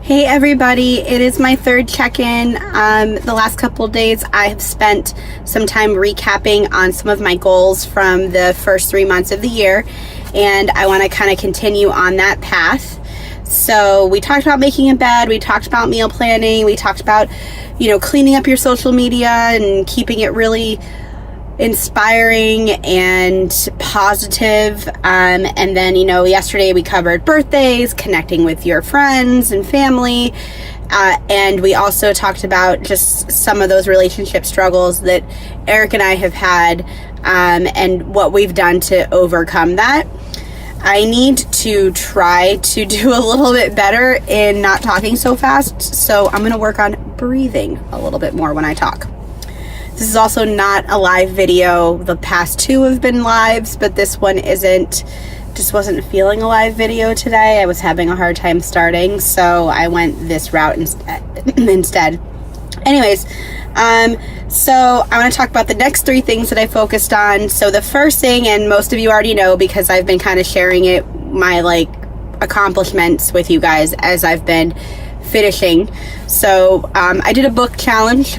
Hey everybody, it is my third check-in. The last couple of days I have spent some time recapping on some of my goals from the first 3 months of the year, and I want to kind of continue on that path. So we talked about making a bed, we talked about meal planning, we talked about, cleaning up your social media and keeping it really inspiring and positive, and then yesterday we covered birthdays, connecting with your friends and family, and we also talked about just some of those relationship struggles that Eric and I have had, and what we've done to overcome that. I need to try to do a little bit better in not talking so fast, so I'm going to work on breathing a little bit more when I talk. This is also not a live video. The past two have been lives, but this one isn't. Just wasn't feeling a live video today. I was having a hard time starting, so I went this route instead. Anyways, so I want to talk about the next three things that I focused on. So the first thing, and most of you already know because I've been kind of sharing it, my accomplishments with you guys as I've been finishing. So I did a book challenge.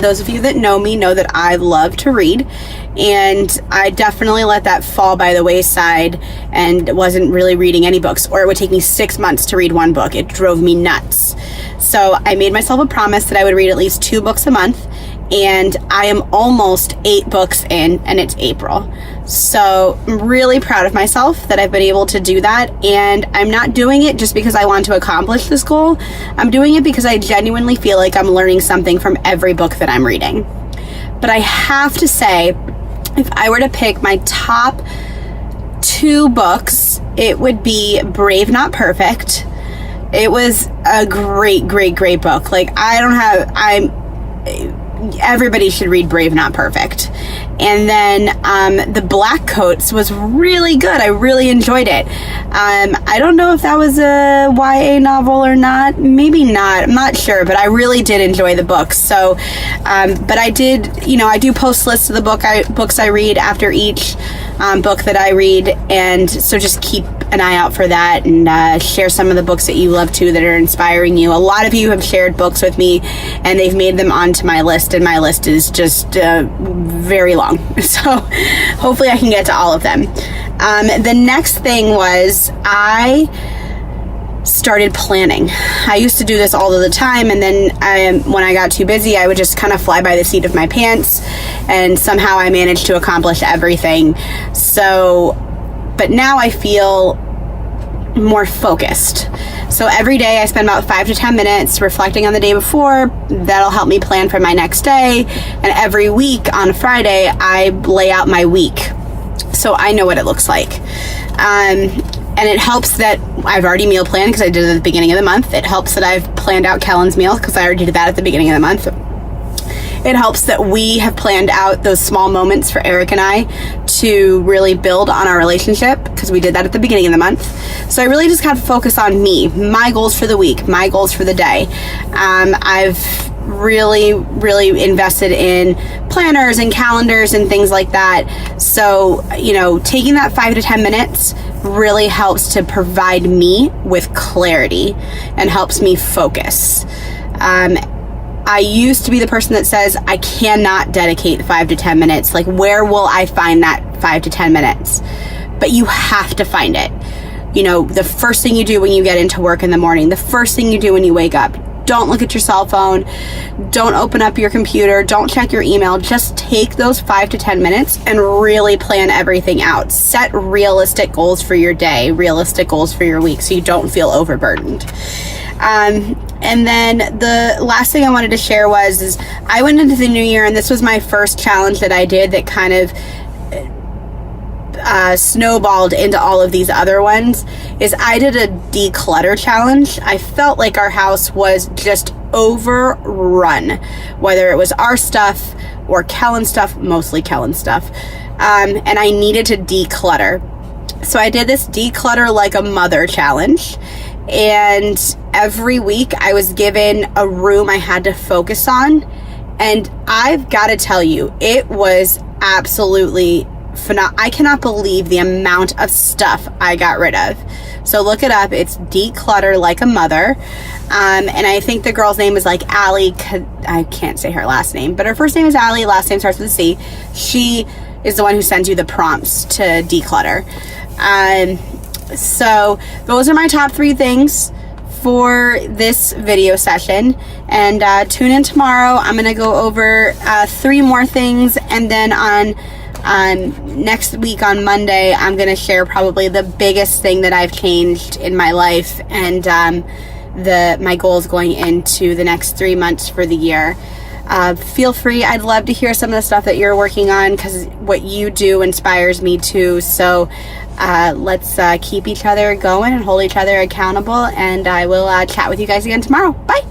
Those of you that know me know that I love to read, and I definitely let that fall by the wayside and wasn't really reading any books, or it would take me 6 months to read one book. It drove me nuts. So I made myself a promise that I would read at least 2 books a month, and I am almost 8 books in, and it's April. So I'm really proud of myself that I've been able to do that, and I'm not doing it just because I want to accomplish this goal. I'm doing it because I genuinely feel like I'm learning something from every book that I'm reading. But I have to say, if I were to pick my top 2 books, it would be Brave Not Perfect. It was a great book. Everybody should read Brave Not Perfect. And then The Black Coats was really good. I really enjoyed it. I don't know if that was a YA novel or not. Maybe not. I'm not sure, but I really did enjoy the book. So, but I did, I do post lists of the books I read after each book that I read, and so just keep an eye out for that, and share some of the books that you love too that are inspiring you. A lot of you have shared books with me, and they've made them onto my list, and my list is just very long. So hopefully I can get to all of them. The next thing was I started planning. I used to do this all of the time, and then when I got too busy, I would just kind of fly by the seat of my pants, and somehow I managed to accomplish everything. So, but now I feel more focused. So every day I spend about 5 to 10 minutes reflecting on the day before. That'll help me plan for my next day. And every week on Friday, I lay out my week, so I know what it looks like. And it helps that I've already meal planned because I did it at the beginning of the month. It helps that I've planned out Kellen's meal because I already did that at the beginning of the month. It helps that we have planned out those small moments for Eric and I to really build on our relationship, because we did that at the beginning of the month. So I really just have to focus on me, my goals for the week, my goals for the day. I've really invested in planners and calendars and things like that. So, taking that 5 to 10 minutes really helps to provide me with clarity and helps me focus. I used to be the person that says I cannot dedicate 5 to 10 minutes. Where will I find that 5 to 10 minutes? But you have to find it. The first thing you do when you get into work in the morning, the first thing you do when you wake up. Don't look at your cell phone. Don't open up your computer. Don't check your email. Just take those 5 to 10 minutes and really plan everything out. Set realistic goals for your day, realistic goals for your week, so you don't feel overburdened. And then the last thing I wanted to share is I went into the new year, and this was my first challenge that I did that kind of snowballed into all of these other ones, is I did a declutter challenge. I felt like our house was just overrun, whether it was our stuff or Kellen's stuff, mostly Kellen's stuff, and I needed to declutter. So I did this Declutter Like a Mother challenge, and every week I was given a room I had to focus on, and I've got to tell you, it was absolutely I cannot believe the amount of stuff I got rid of. So look it up. It's Declutter Like a Mother. And I think the girl's name is like Allie. I can't say her last name, but her first name is Allie. Last name starts with a C. She is the one who sends you the prompts to declutter. So those are my top 3 things for this video session, and tune in tomorrow. I'm gonna go over 3 more things, and then on next week on Monday, I'm gonna share probably the biggest thing that I've changed in my life, and my goals going into the next 3 months for the year. Feel free. I'd love to hear some of the stuff that you're working on, because what you do inspires me too. So let's keep each other going and hold each other accountable, and I will chat with you guys again tomorrow. Bye.